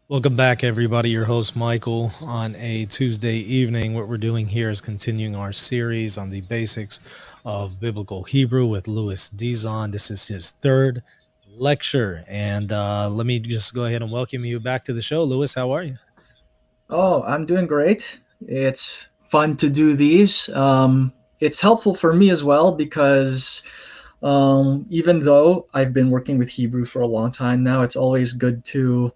Welcome back, everybody. Your host, Michael, on a Tuesday evening. What we're doing here is continuing our series on the basics of Biblical Hebrew with Louis Dizon. This is his third lecture. And let me just go ahead and welcome you back to the show. Louis, how are you? Oh, I'm doing great. It's fun to do these. It's helpful for me as well because even though I've been working with Hebrew for a long time now, it's always good to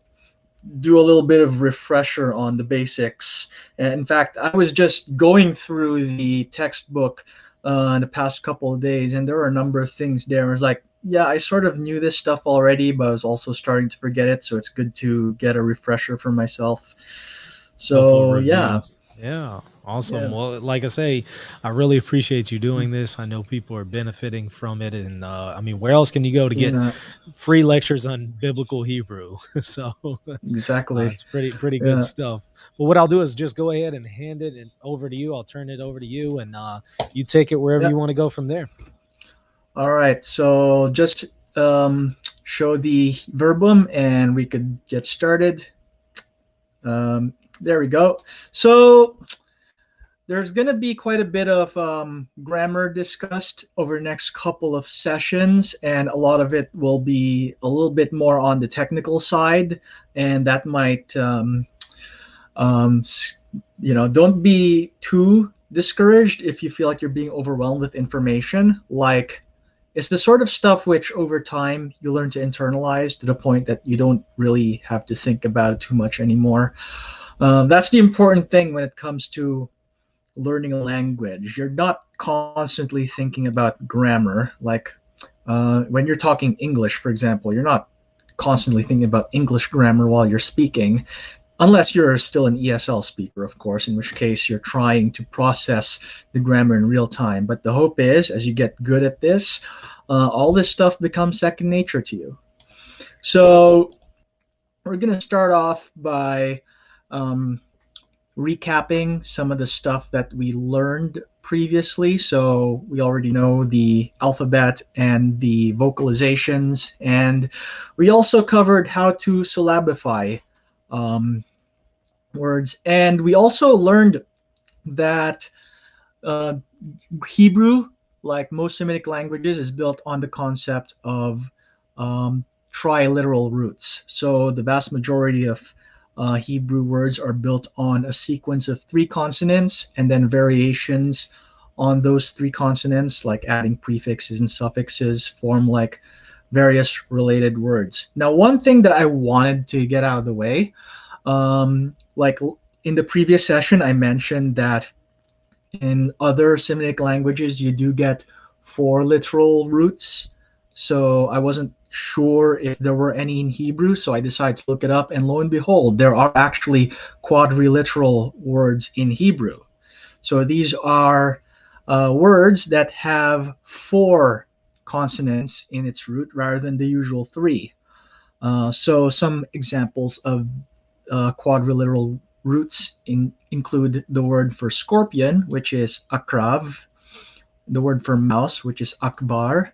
do a little bit of refresher on the basics. And in fact, I was just going through the textbook in the past couple of days, and there were a number of things there. I was like, yeah, I sort of knew this stuff already, but I was also starting to forget it. So it's good to get a refresher for myself. Helpful So review. yeah, Yeah, awesome. yeah, Well, like I say, I really appreciate you doing this. I know people are benefiting from it. And I mean, where else can you go to get yeah, free lectures on biblical Hebrew? So exactly. it's pretty good Yeah, stuff. But what I'll do is just go ahead and hand it over to you. I'll turn it over to you, and you take it wherever yeah. you want to go from there. All right. So just show the verbum, and we could get started. There we go. So there's going to be quite a bit of grammar discussed over the next couple of sessions, and a lot of it will be a little bit more on the technical side, and that might, um, don't be too discouraged if you feel like you're being overwhelmed with information. Like, it's the sort of stuff which over time you learn to internalize to the point that you don't really have to think about it too much anymore. That's the important thing when it comes to learning a language. You're not constantly thinking about grammar. Like when you're talking English, for example, you're not constantly thinking about English grammar while you're speaking, unless you're still an ESL speaker, of course, in which case you're trying to process the grammar in real time. But the hope is, as you get good at this, all this stuff becomes second nature to you. So we're going to start off by um, recapping some of the stuff that we learned previously. So we already know the alphabet and the vocalizations, and we also covered how to syllabify um, words. And we also learned that uh, Hebrew, like most Semitic languages, is built on the concept of um, triliteral roots. So the vast majority of Hebrew words are built on a sequence of three consonants and then variations on those three consonants, like adding prefixes and suffixes, form like various related words. Now, one thing that I wanted to get out of the way, like in the previous session, I mentioned that in other Semitic languages, you do get four literal roots. So I wasn't sure if there were any in Hebrew, so I decided to look it up. And lo and behold, there are actually quadriliteral words in Hebrew. So these are words that have four consonants in its root rather than the usual three. So some examples of quadriliteral roots include the word for scorpion, which is akrav, the word for mouse, which is akbar,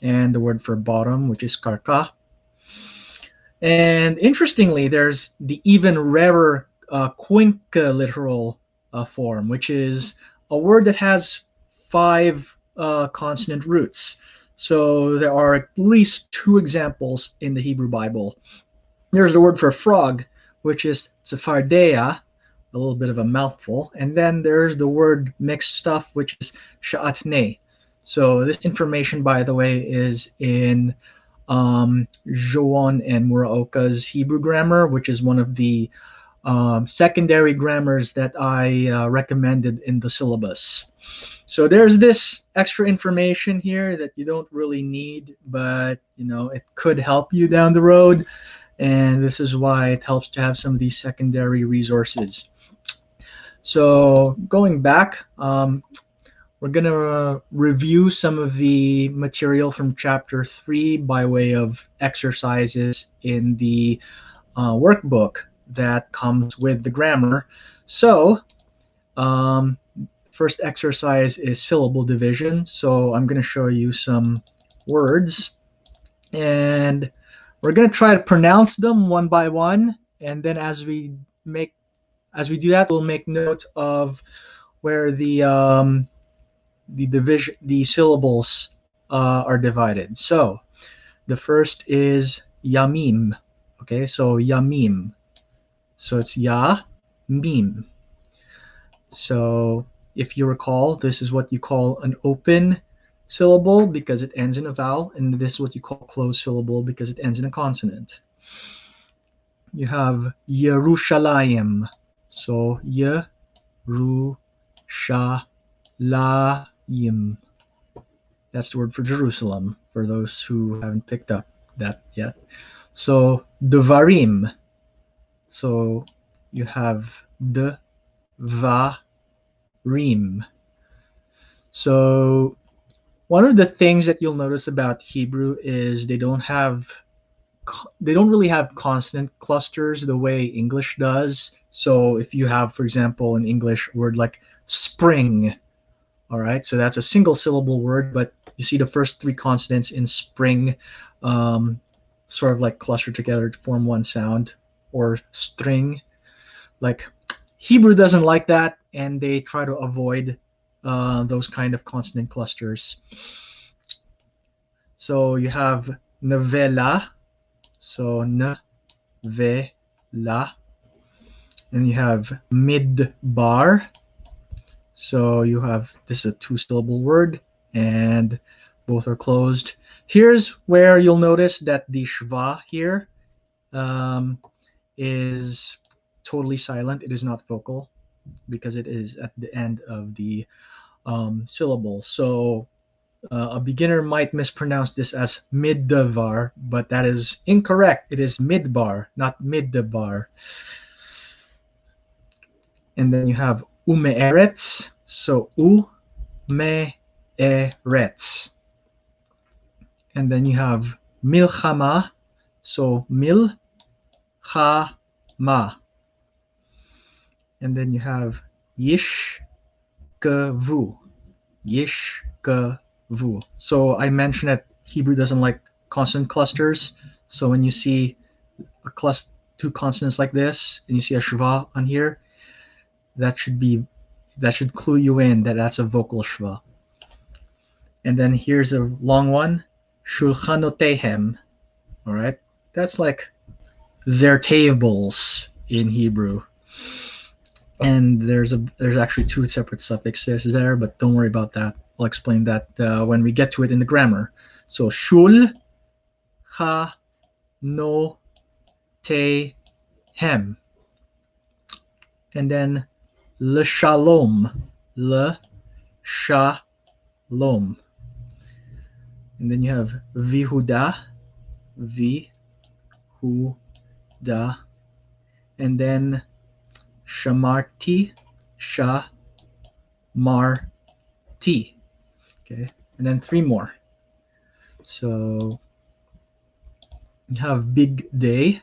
and the word for bottom, which is karka. And interestingly, there's the even rarer quinquiliteral form, which is a word that has five consonant roots. So there are at least two examples in the Hebrew Bible. There's the word for frog, which is tsephardeia, a little bit of a mouthful. And then there's the word mixed stuff, which is sha'atne. So this information, by the way, is in Joan and Muraoka's Hebrew grammar, which is one of the secondary grammars that I recommended in the syllabus. So there's this extra information here that you don't really need, but it could help you down the road, and this is why it helps to have some of these secondary resources. So going back, we're going to review some of the material from chapter 3 by way of exercises in the workbook that comes with the grammar. So first exercise is syllable division. So I'm going to show you some words, and we're going to try to pronounce them one by one, And then as we do that, we'll make note of where the division, the syllables are divided. So the first is Yamim. Okay, so Yamim. So it's Ya, Mim. So if you recall, this is what you call an open syllable because it ends in a vowel, and this is what you call closed syllable because it ends in a consonant. You have Yerushalayim. So Yerushalayim. That's the word for Jerusalem, for those who haven't picked up that yet. So Devarim. So you have Devarim. So one of the things that you'll notice about Hebrew is they don't really have consonant clusters the way English does. So if you have, for example, an English word like spring, all right, so that's a single syllable word, but you see the first three consonants in spring sort of like cluster together to form one sound, or string. Like Hebrew doesn't like that, and they try to avoid those kind of consonant clusters. So you have nevela, so ne-ve-la. And you have midbar. So you have, this is a two-syllable word, and both are closed. Here's where you'll notice that the shva here is totally silent. It is not vocal because it is at the end of the syllable. So a beginner might mispronounce this as middavar, but that is incorrect. It is midbar, not middabar. And then you have umeeretz, so umeeretz. And then you have milchama, so milchama. And then you have yishkevu, yishkevu. So I mentioned that Hebrew doesn't like consonant clusters. So when you see two consonants like this, and you see a shva on here, that should clue you in that that's a vocal shva. And then here's a long one, shulchanotehem. All right, that's like their tables in Hebrew. And there's actually two separate suffixes there, but don't worry about that. I'll explain that when we get to it in the grammar. So shul ha no te hem. And then le shalom, le shalom. And then you have vihuda, vihuda. And then shamarti, shamarti. Okay, and then three more. So you have big day.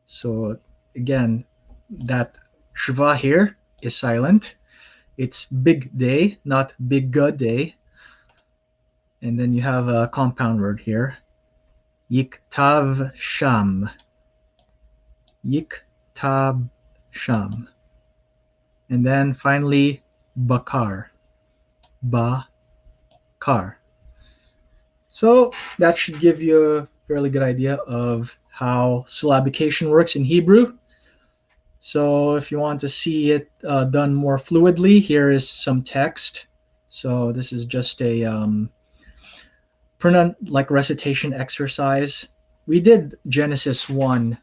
So again, that shva here is silent. It's big day, not big good day. And then you have a compound word here, yiktav sham, yiktav sham. And then finally, bakar, bakar. So that should give you a fairly good idea of how syllabication works in Hebrew. So if you want to see it done more fluidly, here is some text. So this is just a recitation exercise. We did Genesis 1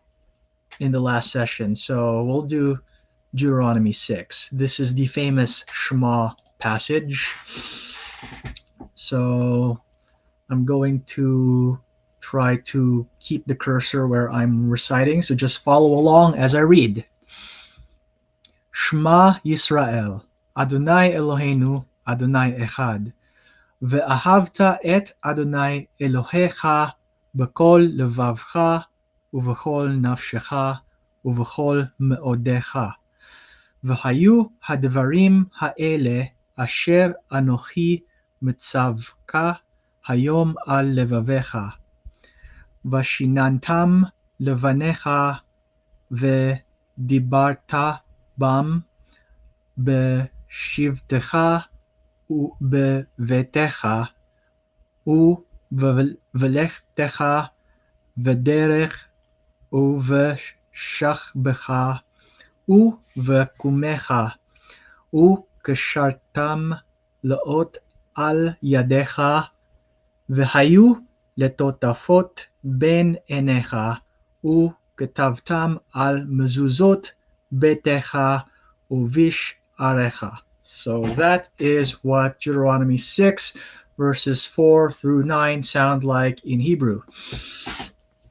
in the last session, so we'll do Deuteronomy 6. This is the famous Shema passage. So I'm going to try to keep the cursor where I'm reciting, so just follow along as I read. Shema Yisrael, Adonai Eloheinu, Adonai Echad. ואהבת את אדוני אלוהיך בכל לבבך ובכל נפשך ובכל מאודיך. והיו הדברים האלה אשר אנוכי מצווך היום על לבביך. ושיננתם לבניך ודיברת בם בשבתך ובביתך ובלכתך בדרך ובשכבך ובקומך וקשרתם לאות על ידיך והיו לטוטפות בין עיניך וכתבתם על מזוזות ביתך ובשעריך. So that is what Deuteronomy 6 verses 4 through 9 sound like in Hebrew.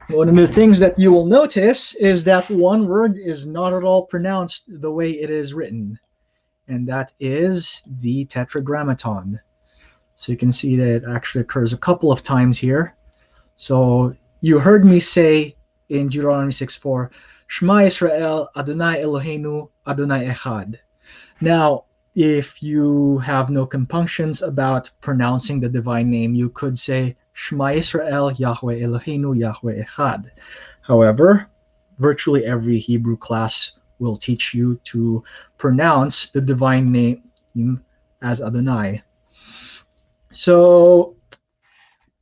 One of the things that you will notice is that one word is not at all pronounced the way it is written, and that is the Tetragrammaton. So you can see that it actually occurs a couple of times here. So you heard me say in Deuteronomy 6:4, Shema Yisrael, Adonai Eloheinu, Adonai Echad. Now, if you have no compunctions about pronouncing the divine name, you could say Shema Yisrael, Yahweh Eloheinu, Yahweh Echad. However, virtually every Hebrew class will teach you to pronounce the divine name as Adonai. So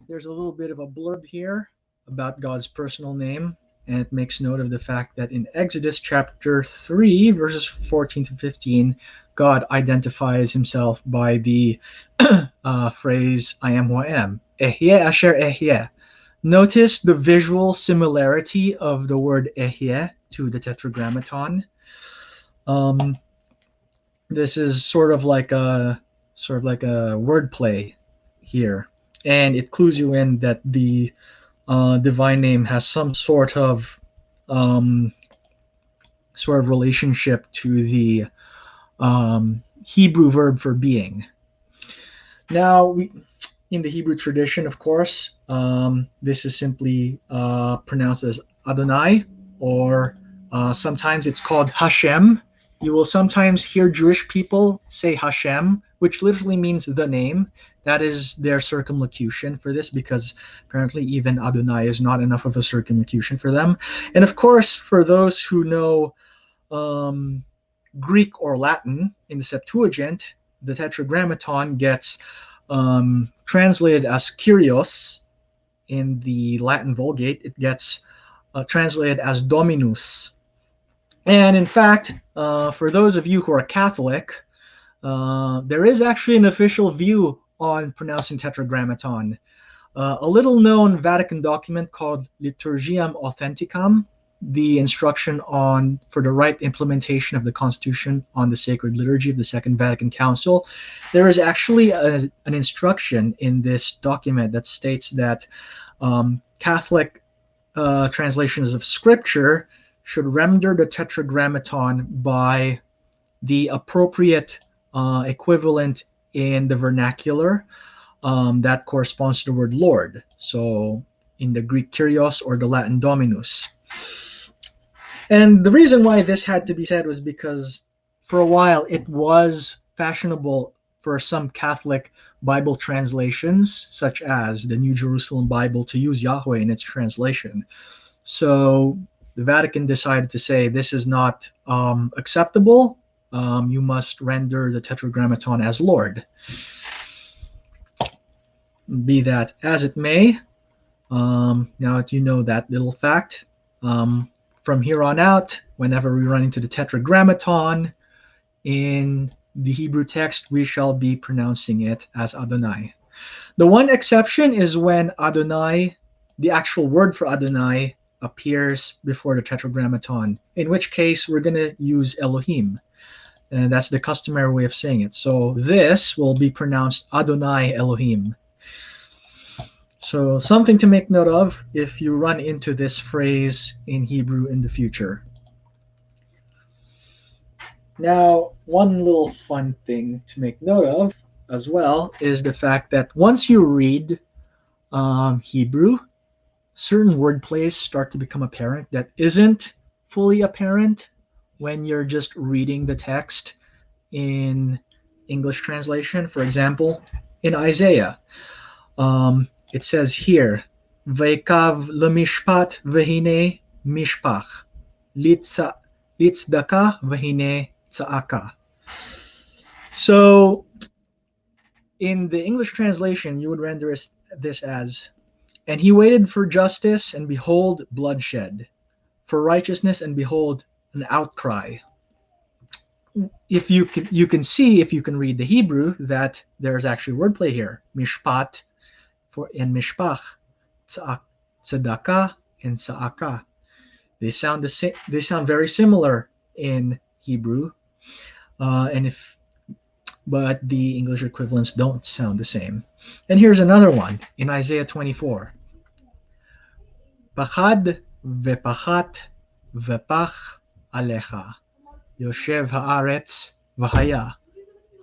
there's a little bit of a blurb here about God's personal name, and it makes note of the fact that in Exodus chapter 3, verses 14 to 15, God identifies himself by the phrase, I am who I am. Ehyeh asher ehyeh. Notice the visual similarity of the word ehyeh to the Tetragrammaton. This is sort of like a wordplay here, and it clues you in that the divine name has some sort of relationship to the Hebrew verb for being. Now, in the Hebrew tradition, of course, this is simply pronounced as Adonai, or sometimes it's called Hashem. You will sometimes hear Jewish people say Hashem, which literally means the name. That is their circumlocution for this, because apparently even Adonai is not enough of a circumlocution for them. And of course, for those who know Greek or Latin, in the Septuagint, the Tetragrammaton gets translated as Kyrios. In the Latin Vulgate, it gets translated as Dominus. And in fact, for those of you who are Catholic, there is actually an official view on pronouncing Tetragrammaton. A little known Vatican document called Liturgiam Authenticam, the instruction for the right implementation of the Constitution on the Sacred Liturgy of the Second Vatican Council. There is actually an instruction in this document that states that Catholic translations of Scripture should render the Tetragrammaton by the appropriate equivalent in the vernacular that corresponds to the word Lord. So in the Greek Kyrios or the Latin Dominus. And the reason why this had to be said was because for a while it was fashionable for some Catholic Bible translations, such as the New Jerusalem Bible, to use Yahweh in its translation. So the Vatican decided to say this is not acceptable. You must render the Tetragrammaton as Lord. Be that as it may, now that you know that little fact, from here on out, whenever we run into the Tetragrammaton in the Hebrew text, we shall be pronouncing it as Adonai. The one exception is when Adonai, the actual word for Adonai, appears before the Tetragrammaton, in which case we're going to use Elohim. And that's the customary way of saying it. So this will be pronounced Adonai Elohim. So something to make note of if you run into this phrase in Hebrew in the future. Now, one little fun thing to make note of as well is the fact that once you read Hebrew, certain word plays start to become apparent that isn't fully apparent when you're just reading the text in English translation. For example, in Isaiah, it says here, Veikav lemishpat vehine mishpach. litzdaka vahine tsa'aka. So in the English translation, you would render this as, and he waited for justice, and behold, bloodshed, for righteousness, and behold, an outcry. If you can see, if you can read the Hebrew, that there's actually wordplay here. Mishpat for and mishpach, tzedakah and tza'aka. They sound the same. They sound very similar in Hebrew, but the English equivalents don't sound the same. And here's another one in Isaiah 24. Pachad vepachat vepach alecha. Yoshev haaretz v'haya.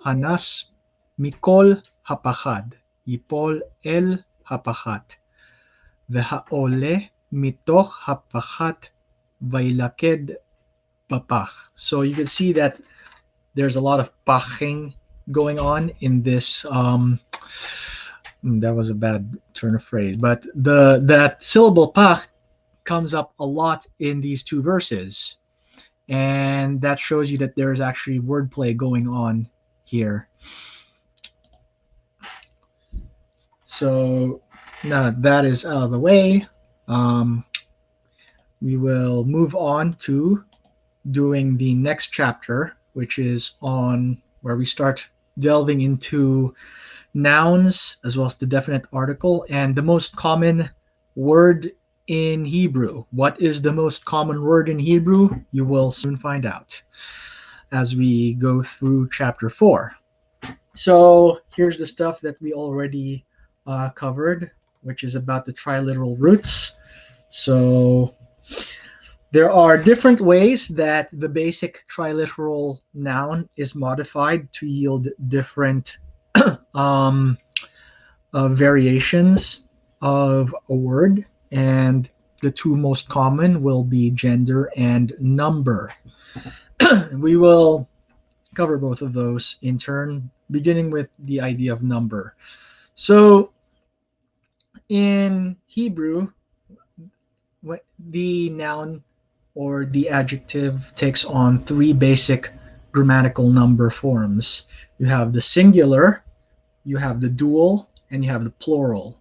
Hanas mikol hapachad. Yipol el hapachat. V'haole mitoch hapachat vailaked papach. So you can see that there's a lot of paching going on in this. That was a bad turn of phrase, but that syllable pach comes up a lot in these two verses, and that shows you that there's actually wordplay going on here. So now that is out of the way, we will move on to doing the next chapter, which is on where we start delving into nouns as well as the definite article and the most common word in Hebrew. What is the most common word in Hebrew? You will soon find out as we go through chapter 4. So here's the stuff that we already covered, which is about the triliteral roots. So there are different ways that the basic triliteral noun is modified to yield different variations of a word, and the two most common will be gender and number. We will cover both of those in turn, beginning with the idea of number. So in Hebrew, the noun or the adjective takes on three basic grammatical number forms. You have the singular, you have the dual, and you have the plural.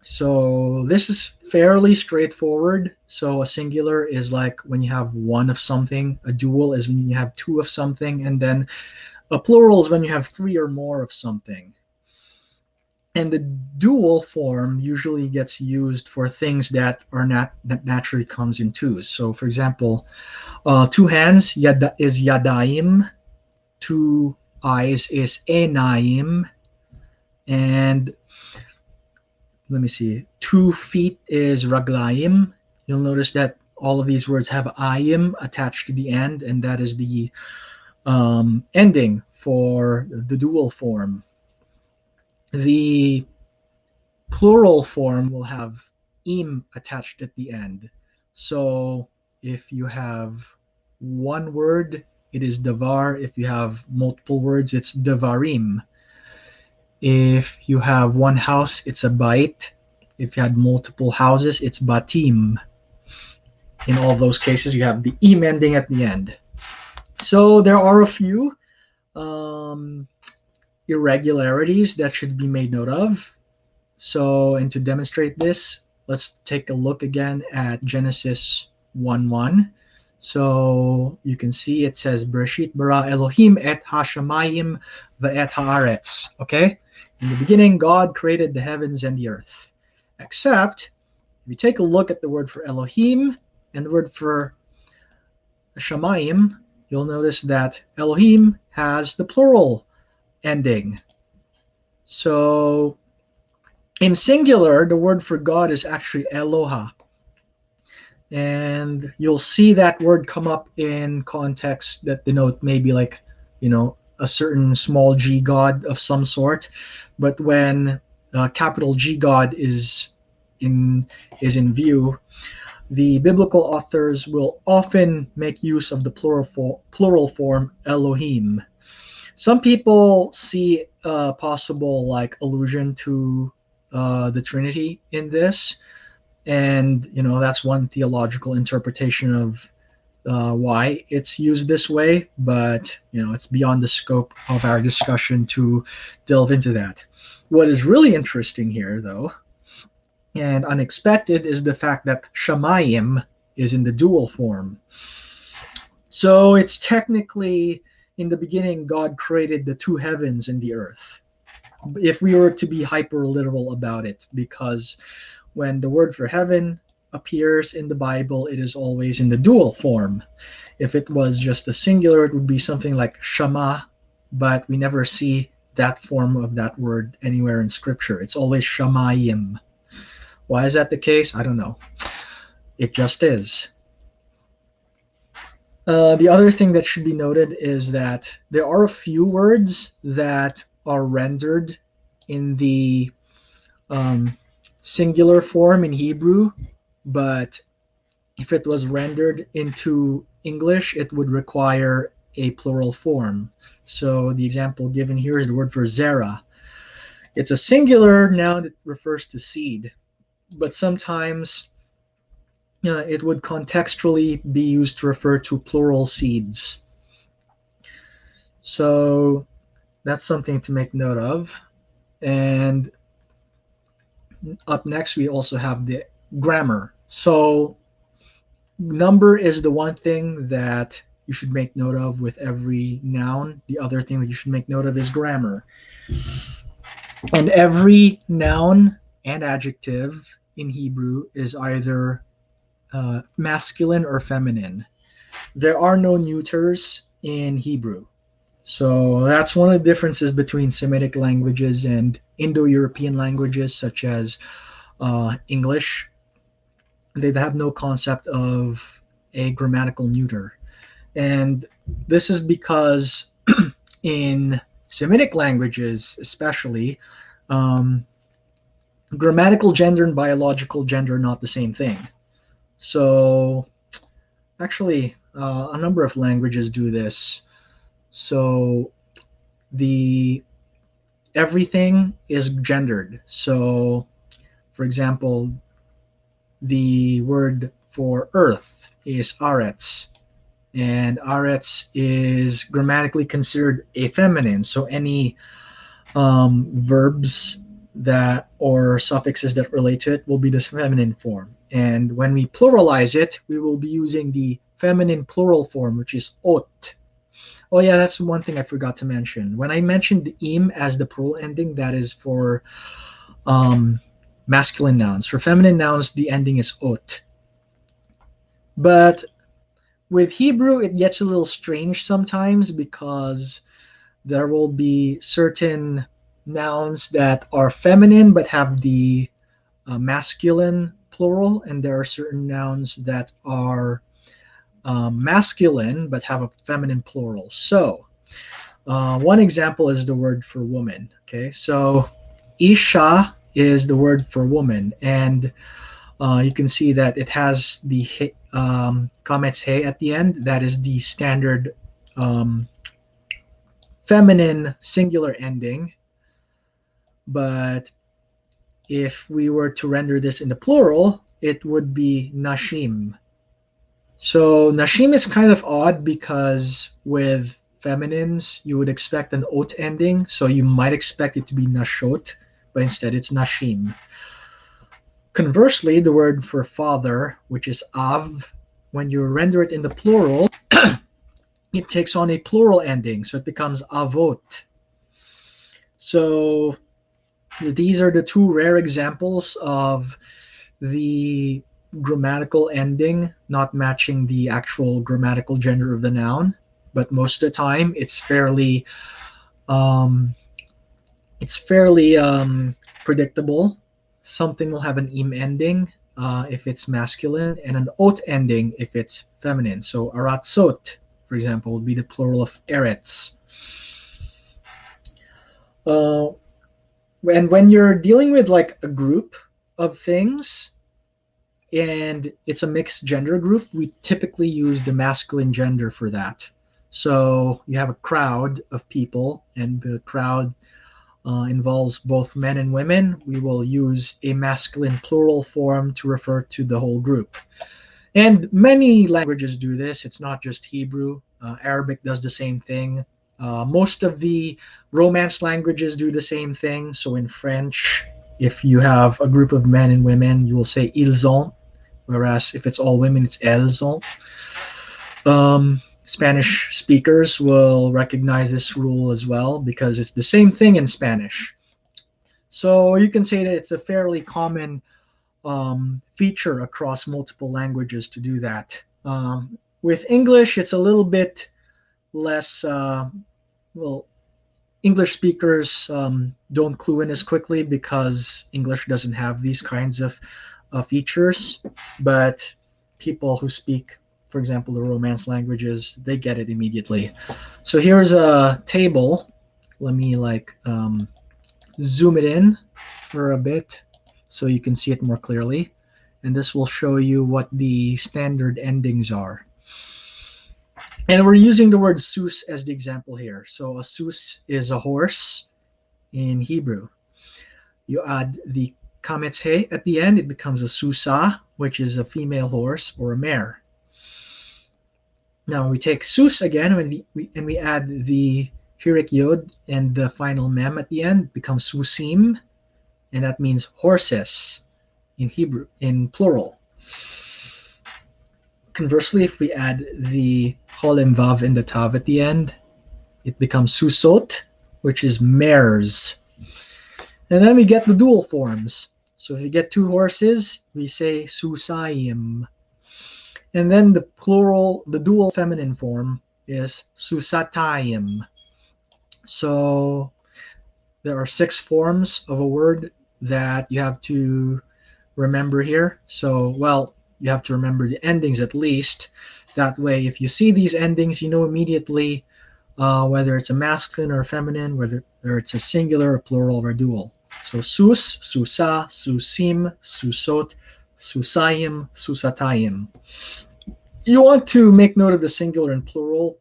So this is fairly straightforward. So a singular is like when you have one of something, a dual is when you have two of something, and then a plural is when you have three or more of something. And the dual form usually gets used for things that naturally comes in twos. So for example, two hands is yadaim, two eyes is enaim, and let me see, 2 feet is raglaim. You'll notice that all of these words have ayim attached to the end, and that is the ending for the dual form. The plural form will have im attached at the end. So if you have one word, it is davar. If you have multiple words, it's davarim. If you have one house, it's a bait. If you had multiple houses, it's batim. In all those cases, you have the im ending at the end. So there are a few irregularities that should be made note of. So, and to demonstrate this, let's take a look again at Genesis 1:1. So you can see it says Bereshit bara Elohim et hashamayim ve'et haaretz. Okay, in the beginning, God created the heavens and the earth. Except, if you take a look at the word for Elohim and the word for shamayim, you'll notice that Elohim has the plural ending. So in singular, the word for God is actually Eloha. And you'll see that word come up in contexts that denote maybe like, a certain small g God of some sort. But when capital G God is in view, the biblical authors will often make use of the plural form Elohim. Some people see possible like allusion to the Trinity in this, And that's one theological interpretation of why it's used this way, but it's beyond the scope of our discussion to delve into that. What is really interesting here, though, and unexpected, is the fact that Shamayim is in the dual form. So it's technically, in the beginning, God created the two heavens and the earth, if we were to be hyper literal about it, because when the word for heaven appears in the Bible, it is always in the dual form. If it was just a singular, it would be something like Shama, but we never see that form of that word anywhere in Scripture. It's always Shamayim. Why is that the case? I don't know. It just is. The other thing that should be noted is that there are a few words that are rendered in the singular form in Hebrew, but if it was rendered into English, it would require a plural form. So the example given here is the word for zera. It's a singular noun that refers to seed, but sometimes it would contextually be used to refer to plural seeds. So that's something to make note of. And up next, we also have the grammar. So number is the one thing that you should make note of with every noun. The other thing that you should make note of is grammar. And every noun and adjective in Hebrew is either masculine or feminine. There are no neuters in Hebrew. So that's one of the differences between Semitic languages and Indo-European languages such as English. They have no concept of a grammatical neuter. And this is because in Semitic languages especially, grammatical gender and biological gender are not the same thing. So actually, a number of languages do this. So everything is gendered. So for example, the word for earth is aretz, and aretz is grammatically considered a feminine. So any verbs that or suffixes that relate to it will be this feminine form. And when we pluralize it, we will be using the feminine plural form, which is ot. Oh yeah, that's one thing I forgot to mention. When I mentioned the im as the plural ending, that is for masculine nouns. For feminine nouns, the ending is ot. But with Hebrew, it gets a little strange sometimes because there will be certain nouns that are feminine but have the masculine plural, and there are certain nouns that are masculine but have a feminine plural. So one example is the word for woman. Okay, so isha is the word for woman, and you can see that it has the comments hey at the end. That is the standard feminine singular ending. But if we were to render this in the plural, it would be nashim. So nashim is kind of odd because with feminines, you would expect an ot ending. So you might expect it to be nashot, but instead it's nashim. Conversely, the word for father, which is av, when you render it in the plural, it takes on a plural ending. So it becomes avot. So these are the two rare examples of the grammatical ending not matching the actual grammatical gender of the noun, but most of the time it's fairly predictable. Something will have an im ending if it's masculine, and an ot ending if it's feminine. So aratzot, for example, would be the plural of eretz. And when you're dealing with like a group of things and it's a mixed gender group, we typically use the masculine gender for that. So you have a crowd of people, and the crowd involves both men and women, we will use a masculine plural form to refer to the whole group. And many languages do this. It's not just Hebrew. Arabic does the same thing. Most of the Romance languages do the same thing. So in French, if you have a group of men and women, you will say ils ont, whereas if it's all women, it's elles ont. Spanish speakers will recognize this rule as well because it's the same thing in Spanish. So you can say that it's a fairly common feature across multiple languages to do that. With English, it's a little bit less, English speakers don't clue in as quickly because English doesn't have these kinds of features, but people who speak, for example, the Romance languages, they get it immediately. So here's a table. Let me zoom it in for a bit so you can see it more clearly. And this will show you what the standard endings are. And we're using the word sus as the example here. So a sus is a horse in Hebrew. You add the kametz he at the end, it becomes a susa, which is a female horse or a mare. Now we take sus again and we add the hirik yod and the final mem at the end, becomes susim, and that means horses in Hebrew, in plural. Conversely, if we add the cholim vav and the tav at the end, it becomes susot, which is mares. And then we get the dual forms. So if you get two horses, we say susayim. And then the plural, the dual feminine form is susatayim. So there are 6 forms of a word that you have to remember here. So, well, you have to remember the endings at least. That way, if you see these endings, you know immediately whether it's a masculine or a feminine, whether it's a singular, a plural, or a dual. So sus, susa, susim, susot, susayim, susatayim. You want to make note of the singular and plural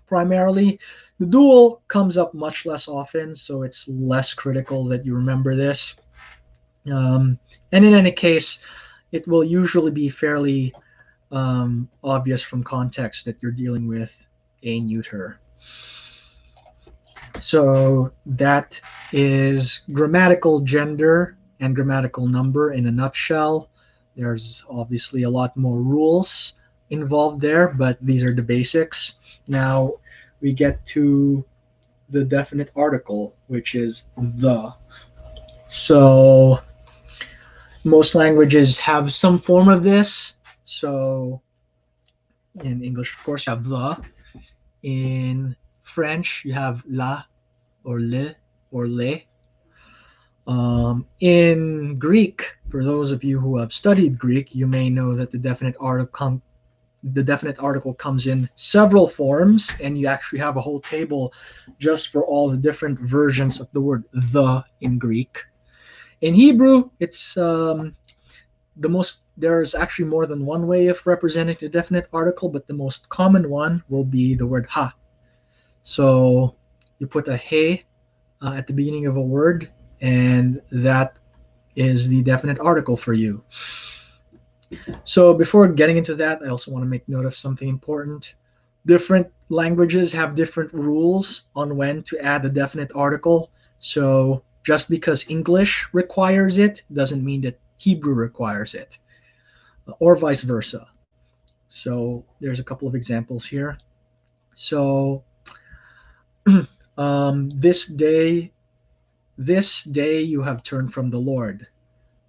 primarily. The dual comes up much less often, so it's less critical that you remember this. And in any case, it will usually be fairly obvious from context that you're dealing with a neuter. So that is grammatical gender and grammatical number in a nutshell. There's obviously a lot more rules involved there, but these are the basics. Now we get to the definite article, which is the. So most languages have some form of this. So in English, of course, you have the. In French, you have la or le or le. In Greek, for those of you who have studied Greek, you may know that the definite article comes in several forms, and you actually have a whole table just for all the different versions of the word the in Greek. In Hebrew, it's there's actually more than one way of representing the definite article, but the most common one will be the word ha. So you put a he at the beginning of a word, and that is the definite article for you. So before getting into that, I also want to make note of something important. Different languages have different rules on when to add a definite article. So just because English requires it doesn't mean that Hebrew requires it, or vice versa. So there's a couple of examples here. So this day you have turned from the Lord.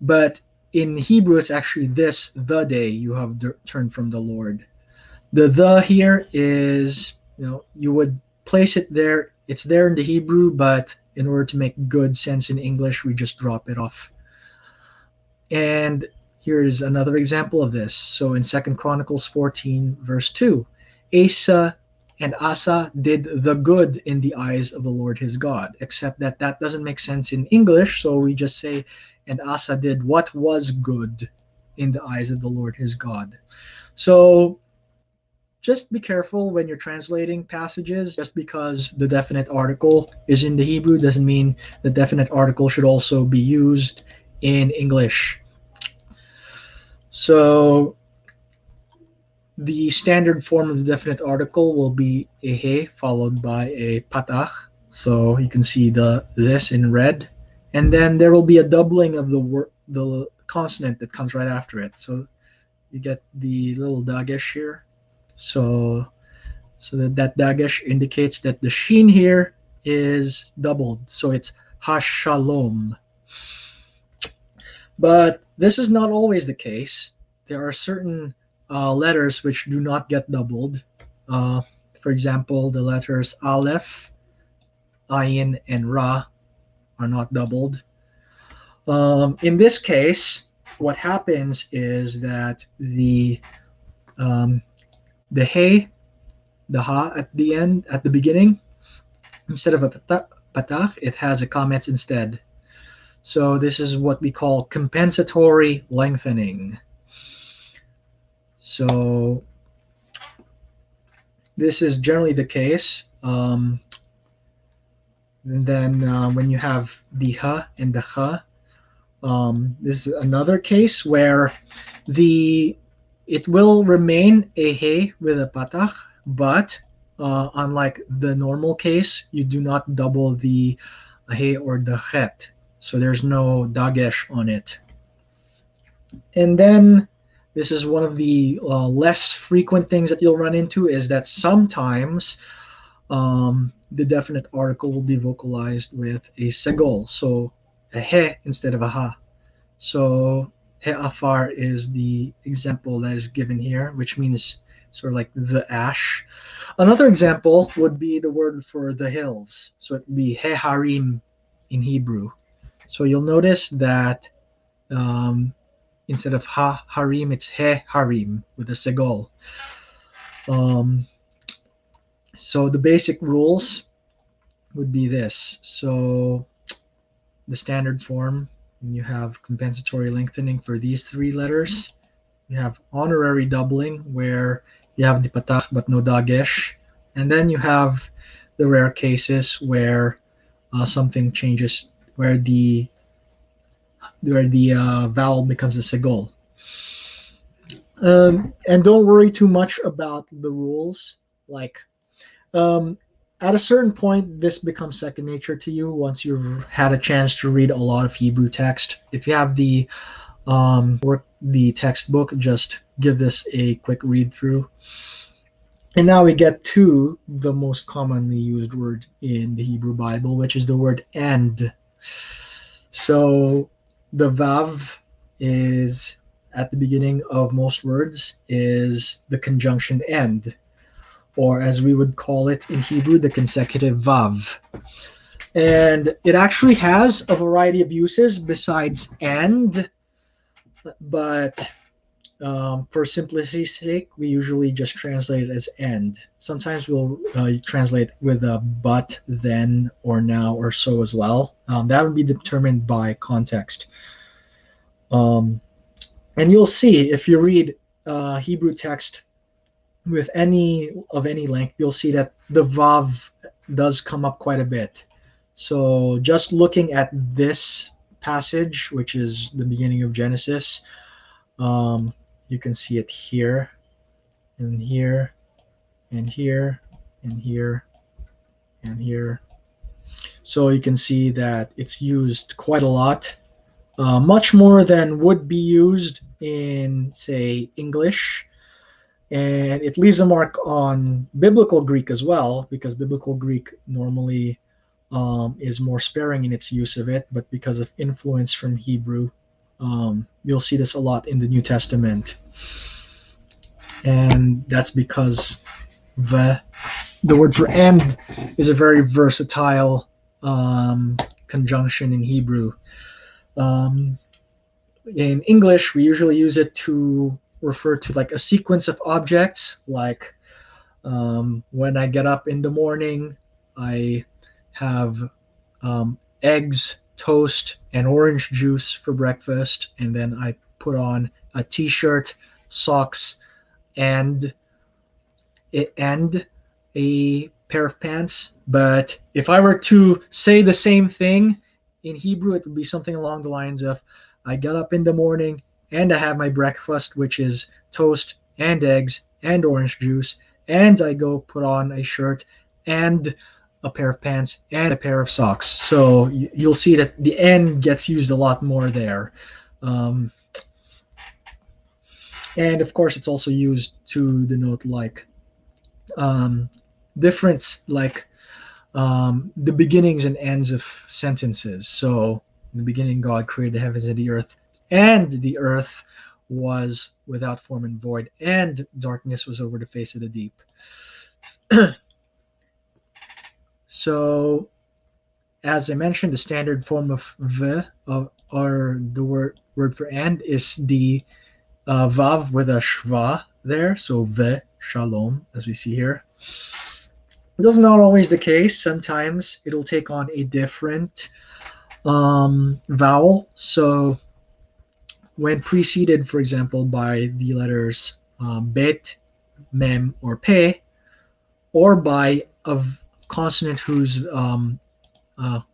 But in Hebrew, it's actually the day you have turned from the Lord. The here is, you would place it there. It's there in the Hebrew, but in order to make good sense in English, we just drop it off. And here's another example of this. So in 2 Chronicles 14, verse 2, Asa and Asa did the good in the eyes of the Lord his God, except that doesn't make sense in English, so we just say, and Asa did what was good in the eyes of the Lord his God. So just be careful when you're translating passages. Just because the definite article is in the Hebrew doesn't mean the definite article should also be used in English. So the standard form of the definite article will be a he followed by a patach. So you can see this in red, and then there will be a doubling of the consonant that comes right after it. So you get the little dagesh here. So that dagesh indicates that the sheen here is doubled. So it's hashalom. But this is not always the case. There are certain letters which do not get doubled. For example, the letters aleph, ayin, and ra are not doubled. In this case, what happens is that the he, the ha at the end, at the beginning, instead of a patach, it has a kametz instead. So this is what we call compensatory lengthening. So this is generally the case. And then when you have the ha and the cha, this is another case where it will remain a he with a patach, but unlike the normal case, you do not double the he or the chet. So there's no dagesh on it. And then this is one of the less frequent things that you'll run into, is that sometimes the definite article will be vocalized with a segol, so a he instead of a ha. So he afar is the example that is given here, which means sort of like the ash. Another example would be the word for the hills. So it would be he harim in Hebrew. So you'll notice that instead of ha harim, it's he harim with a segol. So the basic rules would be this. So the standard form, you have compensatory lengthening for these three letters. You have honorary doubling, where you have the patach but no dagesh. And then you have the rare cases where something changes, where the vowel becomes a segol. And don't worry too much about the rules. Like at a certain point, this becomes second nature to you once you've had a chance to read a lot of Hebrew text. If you have the textbook, just give this a quick read through. And now we get to the most commonly used word in the Hebrew Bible, which is the word and. So the vav is at the beginning of most words is the conjunction and, or as we would call it in Hebrew, the consecutive vav. And it actually has a variety of uses besides and, but for simplicity's sake, we usually just translate it as and. Sometimes we'll translate with a but, then, or now, or so as well. That would be determined by context. And you'll see if you read Hebrew text with any length, you'll see that the vav does come up quite a bit. So just looking at this passage, which is the beginning of Genesis, you can see it here, and here, and here, and here, and here. So you can see that it's used quite a lot, much more than would be used in, say, English. And it leaves a mark on Biblical Greek as well, because Biblical Greek normally is more sparing in its use of it, but because of influence from Hebrew, you'll see this a lot in the New Testament. And that's because the word for and is a very versatile conjunction in Hebrew. In English, we usually use it to refer to like a sequence of objects, like when I get up in the morning, I have eggs, toast, and orange juice for breakfast, and then I put on a t-shirt, socks, and and a pair of pants. But if I were to say the same thing in Hebrew, it would be something along the lines of, I got up in the morning and I have my breakfast, which is toast and eggs and orange juice, and I go put on a shirt and a pair of pants and a pair of socks. So you'll see that the N gets used a lot more there. Um, and of course, it's also used to denote like um, difference, like the beginnings and ends of sentences. So, in the beginning, God created the heavens and the earth was without form and void, and darkness was over the face of the deep. So, as I mentioned, the standard form of v, or the word for and, is the vav with a shva there. So, v, shalom, as we see here. That's not always the case. Sometimes it'll take on a different vowel. So when preceded, for example, by the letters bet, mem, or pe, or by a consonant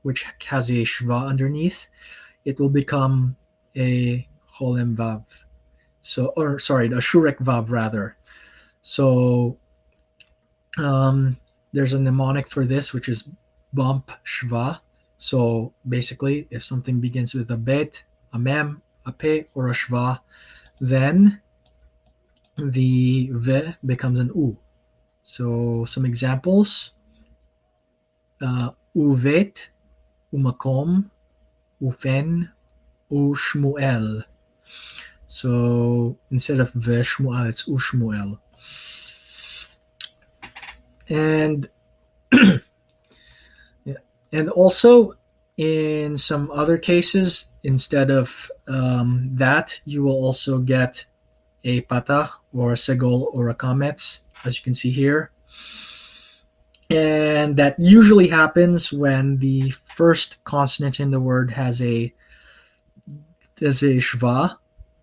which has a shva underneath, it will become a cholem vav. So, or sorry, a shurek vav rather. So there's a mnemonic for this, which is bump shva. So basically, if something begins with a bet, a mem, a pe, or a shva, then the ve becomes an u. So some examples: uvet, umakom, ufen, ushmuel. So instead of ve shmuel, it's ushmuel. And and also in some other cases, instead of that, you will also get a patach or a segol or a kametz, as you can see here. And that usually happens when the first consonant in the word has a shva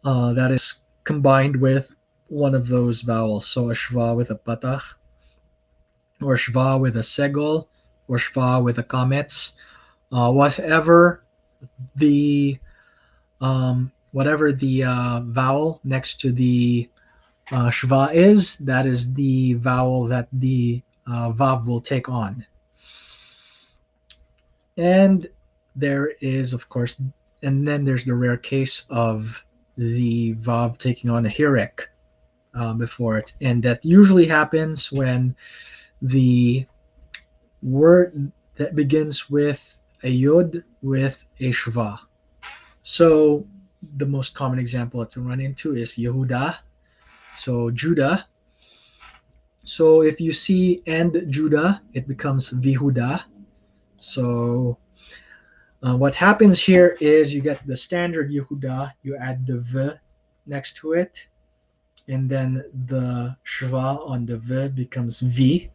that is combined with one of those vowels. So a shva with a patach, or shva with a segol, or shva with a kametz. Whatever the vowel next to the shva is, that is the vowel that the vav will take on. And there is, of course, and then there's the rare case of the vav taking on a hirek before it, and that usually happens when the word that begins with a yod with a shva. So the most common example that we run into is Yehuda, so Judah. So if you see and Judah, it becomes Vihuda. So what happens here is you get the standard Yehuda, you add the V next to it, and then the shva on the V becomes V,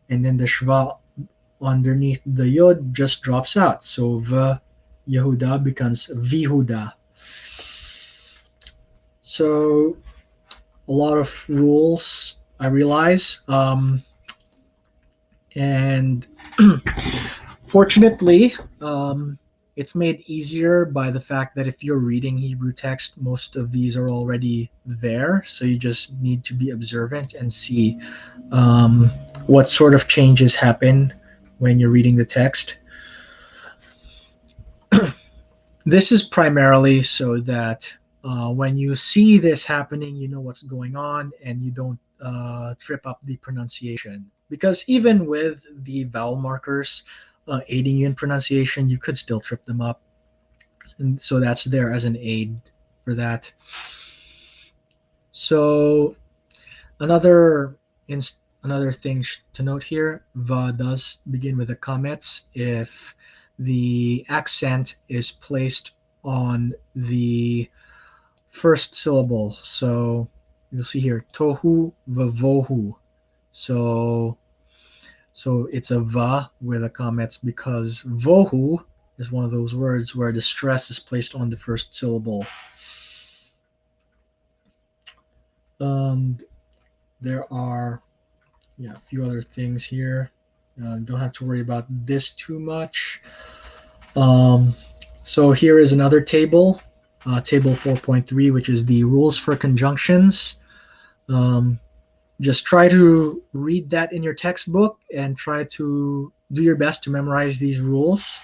and then the shva underneath the yod just drops out. So V Yehuda becomes Vihuda. So a lot of rules, I realize, and fortunately, it's made easier by the fact that if you're reading Hebrew text, most of these are already there. So you just need to be observant and see what sort of changes happen when you're reading the text. This is primarily so that when you see this happening, you know what's going on and you don't trip up the pronunciation. Because even with the vowel markers aiding you in pronunciation, you could still trip them up. And so that's there as an aid for that. So another thing to note here, va does begin with a kametz if the accent is placed on the first syllable. So you'll see here, tohu vavohu. So it's a va with a kametz because vohu is one of those words where the stress is placed on the first syllable. And there are yeah, a few other things here. Don't have to worry about this too much. So here is another table, table 4.3, which is the rules for conjunctions. Just try to read that in your textbook and try to do your best to memorize these rules.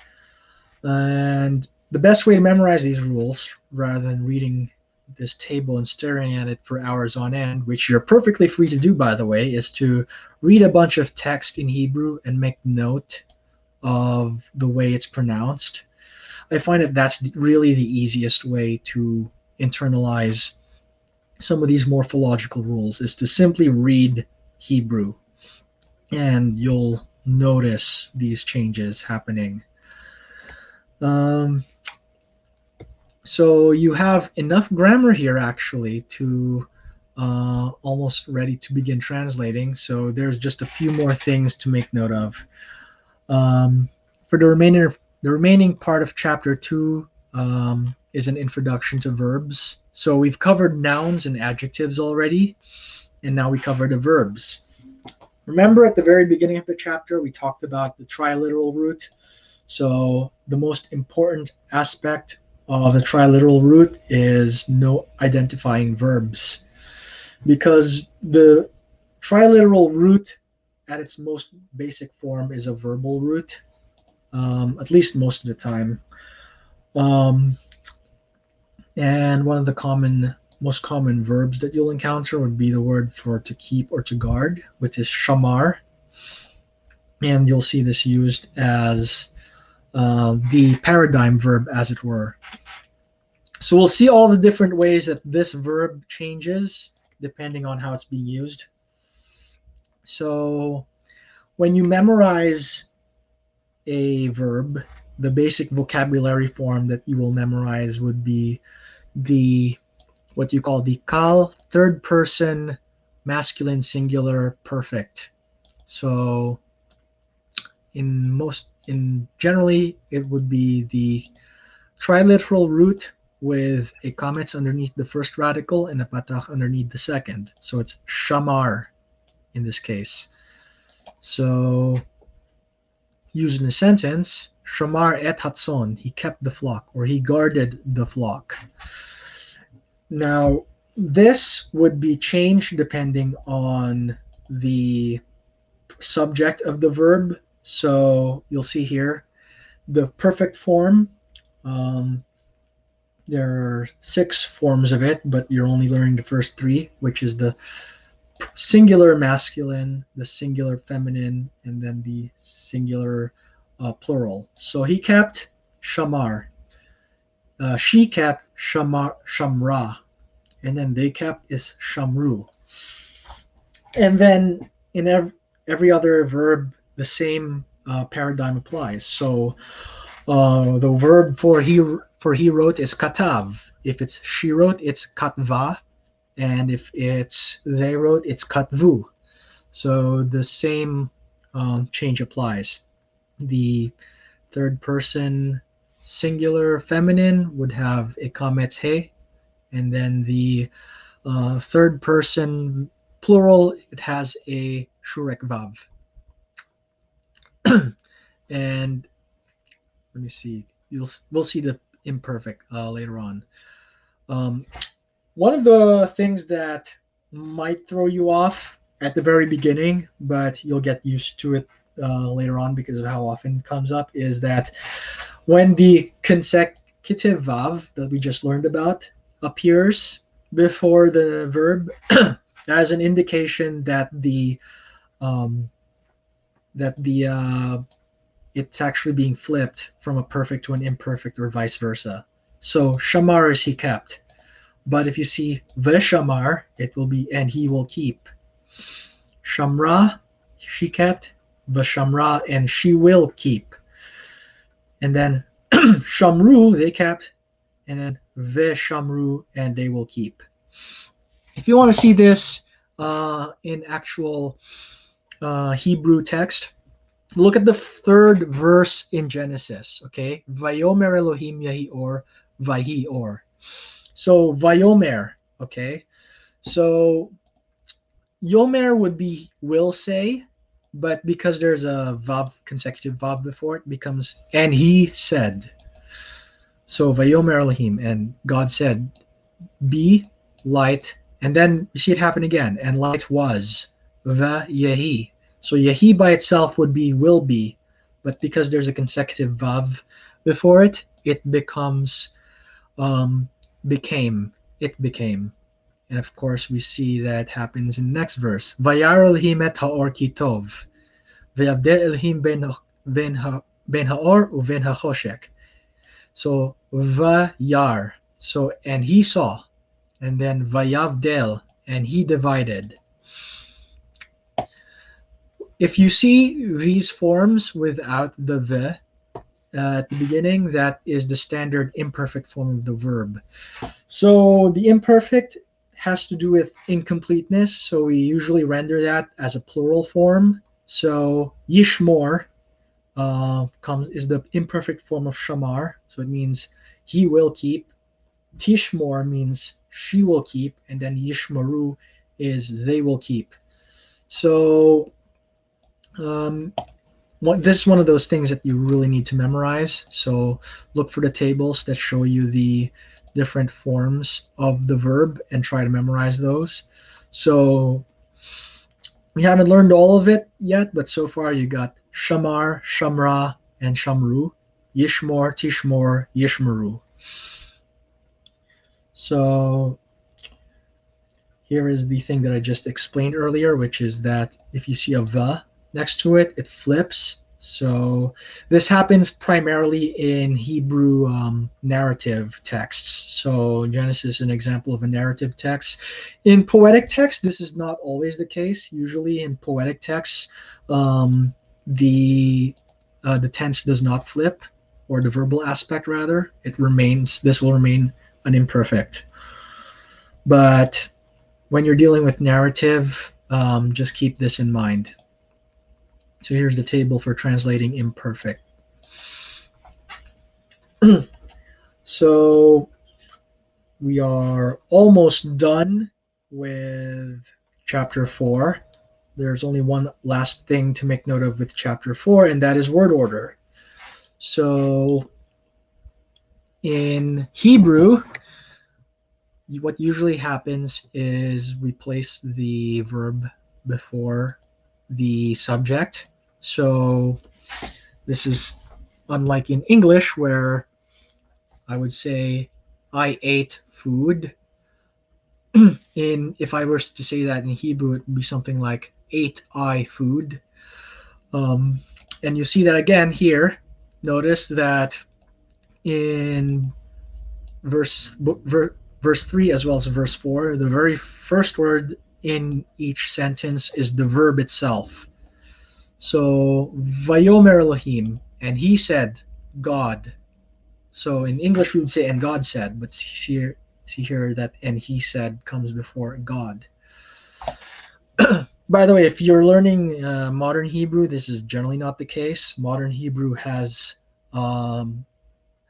And the best way to memorize these rules, rather than reading this table and staring at it for hours on end, which you're perfectly free to do, by the way, is to read a bunch of text in Hebrew and make note of the way it's pronounced. I find that that's really the easiest way to internalize some of these morphological rules, is to simply read Hebrew, and you'll notice these changes happening. So you have enough grammar here actually to almost ready to begin translating. So there's just a few more things to make note of. For the remaining part of chapter 2 is an introduction to verbs. So we've covered nouns and adjectives already, and now we cover the verbs. Remember at the very beginning of the chapter, we talked about the triliteral root. So the most important aspect of the triliteral root is no identifying verbs, because the triliteral root at its most basic form is a verbal root, at least most of the time. And one of the most common verbs that you'll encounter would be the word for to keep or to guard, which is shamar. And you'll see this used as the paradigm verb, as it were. So we'll see all the different ways that this verb changes depending on how it's being used. So when you memorize a verb, the basic vocabulary form that you will memorize would be what you call the kal, third person masculine singular perfect. So generally it would be the triliteral root with a comment underneath the first radical and a patach underneath the second. So it's shamar in this case. So used in a sentence, shamar et hatzon, he kept the flock, or he guarded the flock. Now, this would be changed depending on the subject of the verb. So you'll see here the perfect form. There are 6 forms of it, but you're only learning the first 3, which is the singular masculine, the singular feminine, and then the singular plural. So he kept shamar. She kept shamra, and then they kept is shamru. And then in every other verb, the same paradigm applies. So the verb for he wrote is katav. If it's she wrote, it's katva, and if it's they wrote, it's katvu. So the same change applies. The third person singular feminine would have a kametz he, and then the third person plural, it has a shurek vav. And let me see, we'll see the imperfect later on. One of the things that might throw you off at the very beginning, but you'll get used to it later on because of how often it comes up, is that when the consecutive vav that we just learned about appears before the verb as an indication that it's actually being flipped from a perfect to an imperfect, or vice versa. So shamar is he kept, but if you see veshamar, it will be and he will keep. Shamra, she kept, veshamra, and she will keep. And then shamru, they kept, and then veshamru, and they will keep. If you want to see this in actual Hebrew text, look at the 3rd verse in Genesis, okay? Vayomer Elohim Yahi Or, Vahi Or. So Vayomer, okay? So Yomer would be will say, but because there's a vav, consecutive vav before it, becomes and he said. So Vayomer Elohim, and God said, be light, and then you see it happen again, and light was Va Yehi. So Yehi by itself would be will be, but because there's a consecutive vav before it, it becomes um, became. It became. And of course, we see that happens in the next verse. Vayar Elohim et haor ki tov, vayavdel Elohim ben haor uven hachoshek. So vayar. So and he saw, and then vayavdel, and he divided. If you see these forms without the v at the beginning, that is the standard imperfect form of the verb. So the imperfect has to do with incompleteness, so we usually render that as a plural form. So yishmor is the imperfect form of shamar, so it means he will keep. Tishmor means she will keep, and then yishmaru is they will keep. So this is one of those things that you really need to memorize. So look for the tables that show you the different forms of the verb and try to memorize those. So we haven't learned all of it yet, but so far you got shamar, shamra, and shamru, yishmor, tishmor, yishmaru. So here is the thing that I just explained earlier, which is that if you see a va next to it, it flips. So this happens primarily in Hebrew narrative texts. So Genesis is an example of a narrative text. In poetic text, this is not always the case. Usually in poetic texts, the tense does not flip, or the verbal aspect rather. It remains. This will remain an imperfect. But when you're dealing with narrative, just keep this in mind. So here's the table for translating imperfect. So we are almost done with chapter 4. There's only one last thing to make note of with chapter 4, and that is word order. So in Hebrew, what usually happens is we place the verb before the subject. So this is unlike in English, where I would say I ate food. If I were to say that in Hebrew, it would be something like ate I food. And you see that again here. Notice that in verse 3 as well as verse 4, the very first word in each sentence is the verb itself. So Vayomer Elohim, and he said, God. So in English we would say, and God said, but see here that and he said comes before God. By the way, if you're learning modern Hebrew, this is generally not the case. Modern Hebrew has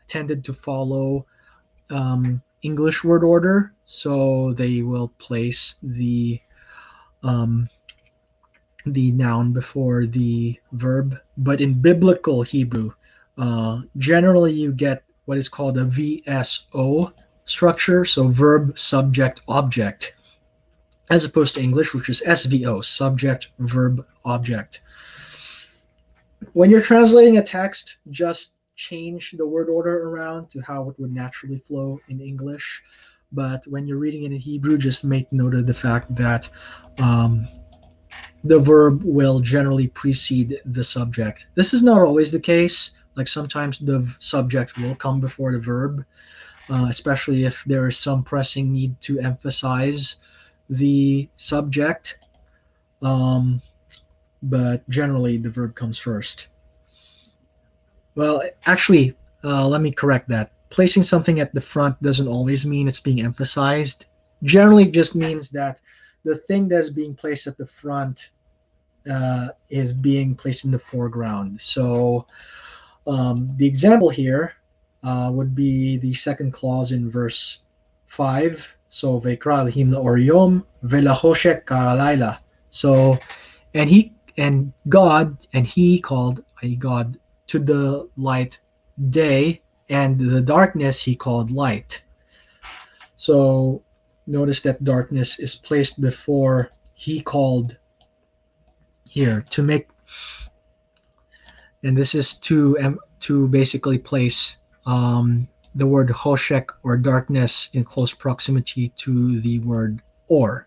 tended to follow English word order, so they will place the noun before the verb. But in biblical Hebrew, generally you get what is called a VSO structure, so verb, subject, object, as opposed to English, which is SVO, subject, verb, object. When you're translating a text, just change the word order around to how it would naturally flow in English. But when you're reading it in Hebrew, just make note of the fact that the verb will generally precede the subject. This is not always the case. Like sometimes the subject will come before the verb, especially if there is some pressing need to emphasize the subject. But generally the verb comes first. Well, actually, let me correct that. Placing something at the front doesn't always mean it's being emphasized. Generally just means that the thing that's being placed at the front is being placed in the foreground. So the example here would be the second clause in verse 5. So Vekra Elohim Oriyom Velachoshek Karalayla. So and God and he called God to the light day, and the darkness he called light. So notice that darkness is placed before he called here to make, and this is to basically place the word choshek or darkness in close proximity to the word or.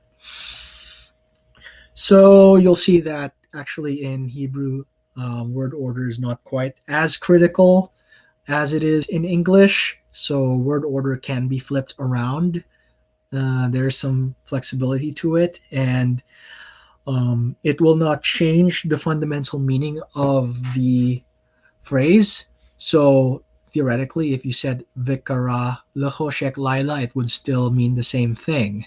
So you'll see that actually in Hebrew, word order is not quite as critical as it is in English. So word order can be flipped around. There's some flexibility to it, and it will not change the fundamental meaning of the phrase. So theoretically, if you said Vikara Lechoshek Laila, it would still mean the same thing.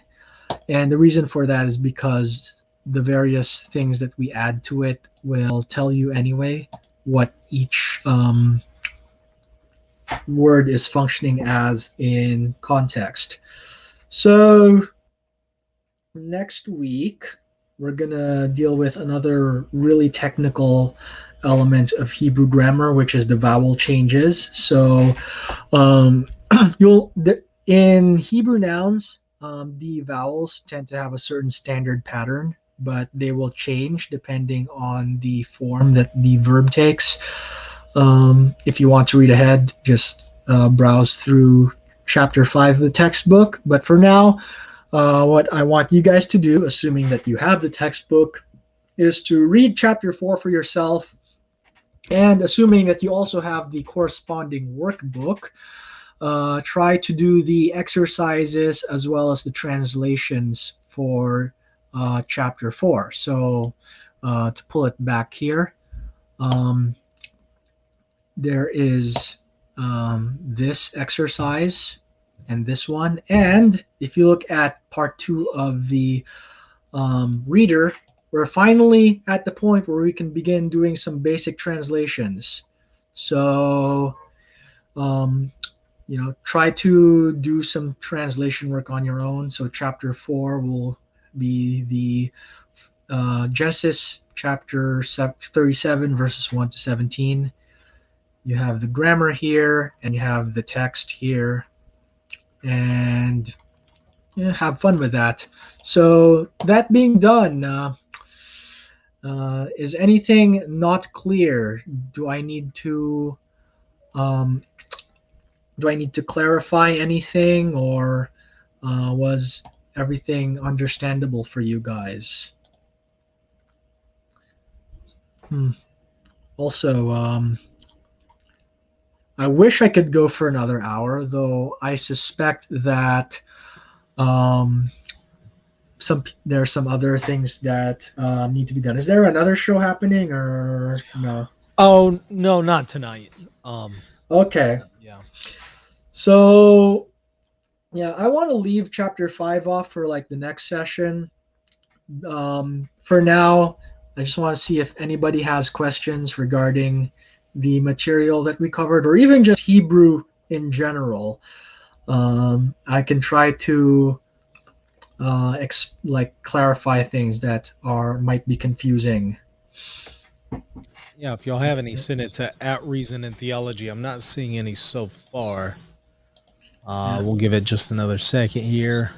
And the reason for that is because the various things that we add to it will tell you anyway what each word is functioning as in context. So next week, we're going to deal with another really technical element of Hebrew grammar, which is the vowel changes. So in Hebrew nouns, the vowels tend to have a certain standard pattern, but they will change depending on the form that the verb takes. If you want to read ahead, just browse through chapter 5 of the textbook. But for now, what I want you guys to do, assuming that you have the textbook, is to read chapter 4 for yourself. And assuming that you also have the corresponding workbook, try to do the exercises as well as the translations for chapter 4. So to pull it back here, there is this exercise and this one. And if you look at part 2 of the reader, we're finally at the point where we can begin doing some basic translations. So, try to do some translation work on your own. So chapter 4 will be the Genesis chapter 37, verses 1 to 17. You have the grammar here, and you have the text here. And have fun with that. So that being done, is anything not clear? Do I need to clarify anything, or was everything understandable for you guys? Also, I wish I could go for another hour, though I suspect that there are some other things that need to be done. Is there another show happening, or no? Oh no, not tonight. Okay. Yeah. So yeah, I want to leave chapter 5 off for like the next session. For now, I just want to see if anybody has questions regarding the material that we covered, or even just Hebrew in general. I can try to clarify things that might be confusing. Yeah, if y'all have any, send it to @Reason and Theology. I'm not seeing any so far. We'll give it just another second here.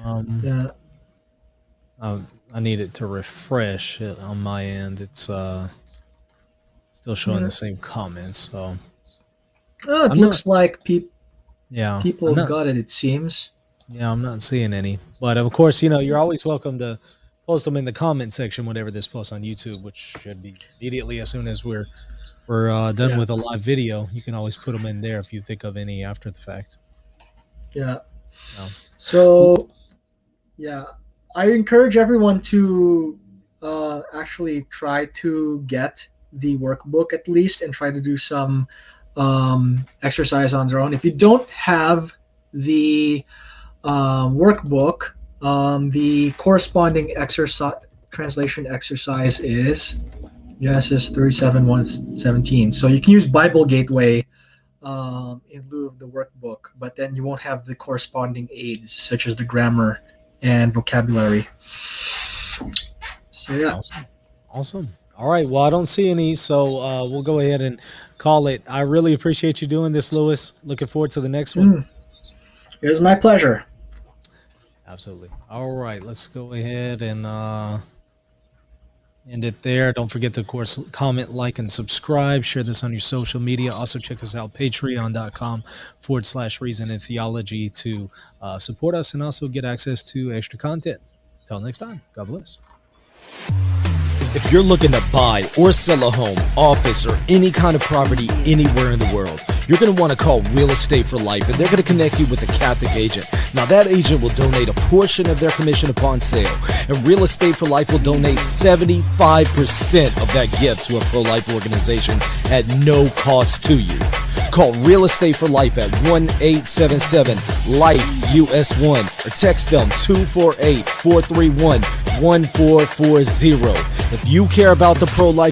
Yeah. I need it to refresh it on my end. It's still showing the same comments. So it looks like people not, got it. It seems. Yeah, I'm not seeing any. But of course, you're always welcome to post them in the comment section whenever this posts on YouTube, which should be immediately as soon as we're done with a live video. You can always put them in there if you think of any after the fact. Yeah. So, yeah, I encourage everyone to actually try to get the workbook at least, and try to do some exercise on their own. If you don't have the workbook, the corresponding translation exercise is Genesis 37:1-17. So you can use Bible Gateway in lieu of the workbook, but then you won't have the corresponding aids such as the grammar and vocabulary. So yeah. Awesome. All right. Well, I don't see any, so we'll go ahead and call it. I really appreciate you doing this, Lewis. Looking forward to the next one. It was my pleasure. Absolutely. All right. Let's go ahead and end it there. Don't forget to, of course, comment, like, and subscribe. Share this on your social media. Also, check us out, patreon.com/reason and theology to support us and also get access to extra content. Until next time, God bless. If you're looking to buy or sell a home, office, or any kind of property anywhere in the world, you're going to want to call Real Estate for Life, and they're going to connect you with a Catholic agent. Now, that agent will donate a portion of their commission upon sale, and Real Estate for Life will donate 75% of that gift to a pro-life organization at no cost to you. Call Real Estate for Life at 1-877-LIFE-US1 or text them 248-431-1440. If you care about the pro-life